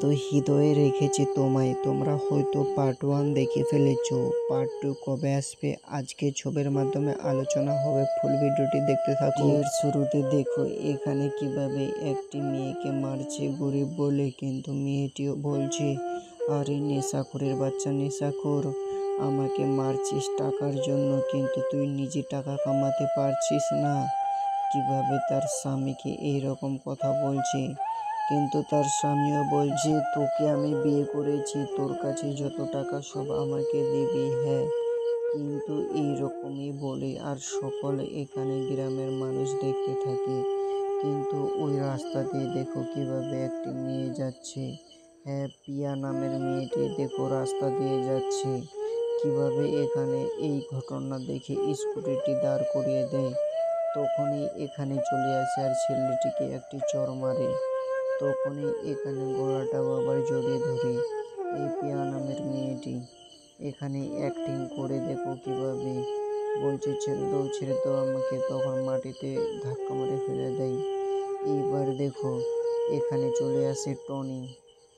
কিন্তু হৃদয়ে রেখেছি তোমায়। তোমরা হয়তো পার্ট 1 দেখে ফেলেছো, পার্ট 2 কবে আসবে আজকে ছবির মাধ্যমে আলোচনা হবে। ফুল ভিডিওটি দেখতে থাকো। এর শুরুতে দেখো এখানে কিভাবে একটি মেয়েকে মারছে গরিব বলে, কিন্তু মেয়েটিও বলছে আরে নেশাখোরের বাচ্চা নেশাখোর, আমাকে মারছিস টাকার জন্য, কিন্তু তুই নিজে টাকা কামাতে পারছিস না। কিভাবে তার স্বামীকে এইরকম কথা বলছে, কিন্তু তার স্বামীও বলছে তোকে আমি বিয়ে করেছি, তোর কাছে যত টাকা সব আমাকে দিবি। হ্যাঁ, কিন্তু এইরকমই বলে আর সকলে এখানে গ্রামের মানুষ দেখতে থাকে। কিন্তু ওই রাস্তা দিয়ে দেখো কিভাবে একটি মেয়ে যাচ্ছে। হ্যাঁ, পিয়া নামের মেয়েটি দেখো রাস্তা দিয়ে যাচ্ছে। কিভাবে এখানে এই ঘটনা দেখে স্কুটিটি দাঁড় করিয়ে দেয়, তখনই এখানে চলে আসে আর ছেলেটিকে একটি চড় মারে। তখনই এখানে গলাটা আবার জড়িয়ে ধরে এই পিয়া নামের মেয়েটি এখানে অ্যাক্টিং করে দেখো কিভাবে বলছে ছেড়ে দাও আমাকে, তখন মাটিতে ধাক্কা মারে ফেলে দেয়। এইবার দেখো এখানে চলে আসে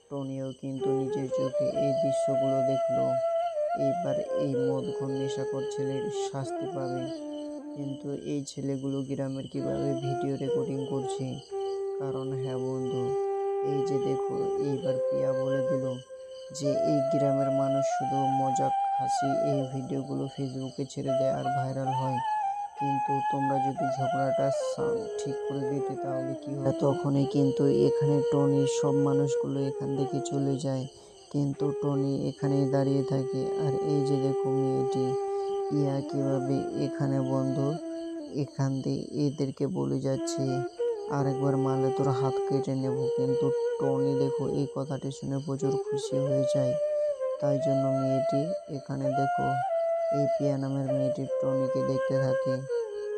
টনিও কিন্তু নিজের চোখে এই দৃশ্যগুলো দেখলো। এইবার এই মদখোর নেশাখোর ছেলের শাস্তি পাবে। কিন্তু এই ছেলেগুলো গ্রামের কিভাবে ভিডিও রেকর্ডিং করছে, কারণ হ্যাঁ বন্ধু, এই যে দেখো এইবার পিয়া বলে দিল যে এই গ্রামের মানুষ শুধু মজাক হাসি এই ভিডিওগুলো ফেসবুকে ছেড়ে দেয় আর ভাইরাল হয়, কিন্তু তোমরা যদি ঝগড়াটা ঠিক করে দিতে তাহলে কি হয়। তখনই কিন্তু এখানে টনি সব মানুষগুলো এখান থেকে চলে যায়, কিন্তু টনি এখানেই দাঁড়িয়ে থাকে। আর এই যে দেখো মেয়েটি ইয়া কিভাবে এখানে বন্ধু এখান দিয়ে এদেরকে বলে যাচ্ছে আরেকবার মারলে তোর হাত কেটে নেব, কিন্তু টনি দেখো এই কথাটি শুনে প্রচুর খুশি হয়ে যায়। তাই জন্য মেয়েটি এখানে দেখো এই পিয়া নামের মেয়েটি টনিকে দেখতে থাকে,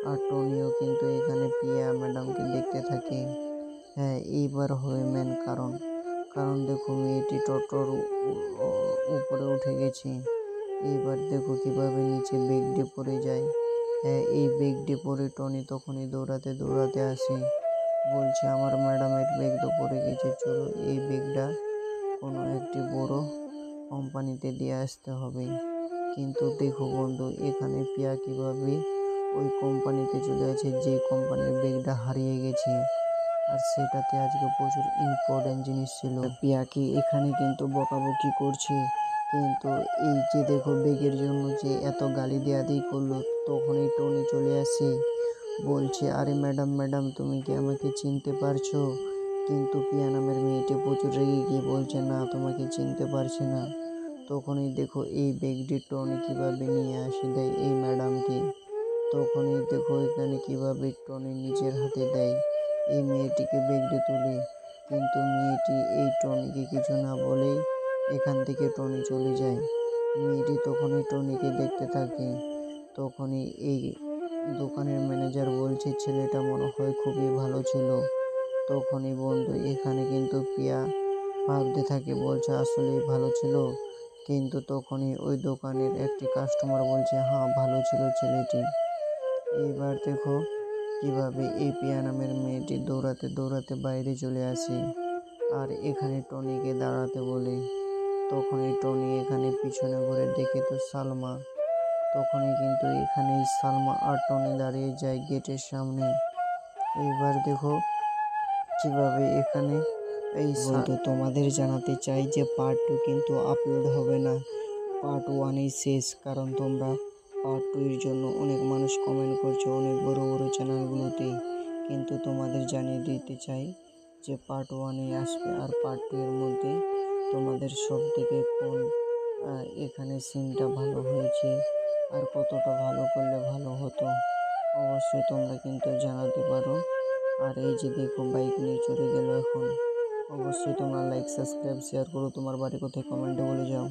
আর টনিও কিন্তু এখানে পিয়া ম্যাডামকে দেখতে থাকে। হ্যাঁ, এইবার হবে মেন কারণ দেখো মেয়েটি টোটোর উপরে উঠে গেছে। এইবার দেখো কিভাবে নিচে বেগ দিয়ে পড়ে যায়। হ্যাঁ, এই বেগ দিয়ে পড়ে টনি তখনই দৌড়াতে আসে, বলছে আমার ম্যাডামের বেগ তো পড়ে গেছে, চলো এই বেগটা কোনো একটি বড় কোম্পানিতে দিয়ে আসতে হবে। কিন্তু দেখো বন্ধু এখানে পিয়া কিভাবে ওই কোম্পানিতে চলে আছে যে কোম্পানির বেগটা হারিয়ে গেছে, আর সেটাতে আজকে প্রচুর ইম্পর্টেন্ট জিনিস ছিল। পিয়াকে এখানে কিন্তু বকাবকি করছে, কিন্তু এই যে দেখো বেগের জন্য যে এত গালি দেয়াদেই করলো, তখনই টনি চলে আসে বলছে আরে ম্যাডাম তুমি কি আমাকে চিনতে পারছো, কিন্তু পিয়া নামের মেয়েটি প্রচুর রেগে গিয়ে বলছে না তোমাকে চিনতে পারছি না। তখনই দেখো এই বেগটি টনি কিভাবে নিয়ে আসে দেয় এই ম্যাডামকে। তখনই দেখো এখানে কিভাবে টনি নিজের হাতে দেয় এই মেয়েটিকে বেগটি তুলে, কিন্তু মেয়েটি এই টনিকে কিছু না বলেই এখান থেকে টনি চলে যায়। মেয়েটি তখনই টনিকে দেখতে থাকে। তখনই এই দোকানের ম্যানেজার বলছে ছেলেটা মনে হয় খুবই ভালো ছিল। তখনই বন্ধু এখানে কিন্তু পিয়া ভাবতে থাকে, বলছে আসলেই ভালো ছিল, কিন্তু তখনই ওই দোকানের একটি কাস্টমার বলছে হ্যাঁ ভালো ছিল ছেলেটি। এইবার দেখো কিভাবে এই পিয়া নামের মেয়েটি দৌড়াতে বাইরে চলে আসে আর এখানে টনিকে দাঁড়াতে বলে। তখনই টনি এখানে পিছনে ঘুরে দেখে তো সালমা। তখনই কিন্তু এখানে সালমা আর টনি দাঁড়িয়ে যায় গেটের সামনে। এইবার দেখো কিভাবে এখানে এই বন্ধু তোমাদের জানাতে চাই যে পার্ট 2 কিন্তু আপলোড হবে না, পার্ট 1এই শেষ, কারণ তোমরা পার্ট 2 এর জন্য অনেক মানুষ কমেন্ট করছো অনেক বড় চ্যানেলগুলোতে, কিন্তু তোমাদের জানিয়ে দিতে চাই যে পার্ট 1এই আসবে। আর পার্ট 2 এর মধ্যে তোমাদের সব থেকে কোন এখানে সিনটা ভালো হয়েছে আর কতটা ভালো করলে ভালো হতো অবশ্যই তোমরা কিন্তু জানাতে পারো। আর এই যে দেখো বাইক নিয়ে চলে গেল এখন, অবশ্যই তোমরা লাইক সাবস্ক্রাইব শেয়ার করো, তোমার বাড়ি কোথায় কমেন্টে বলে যাও।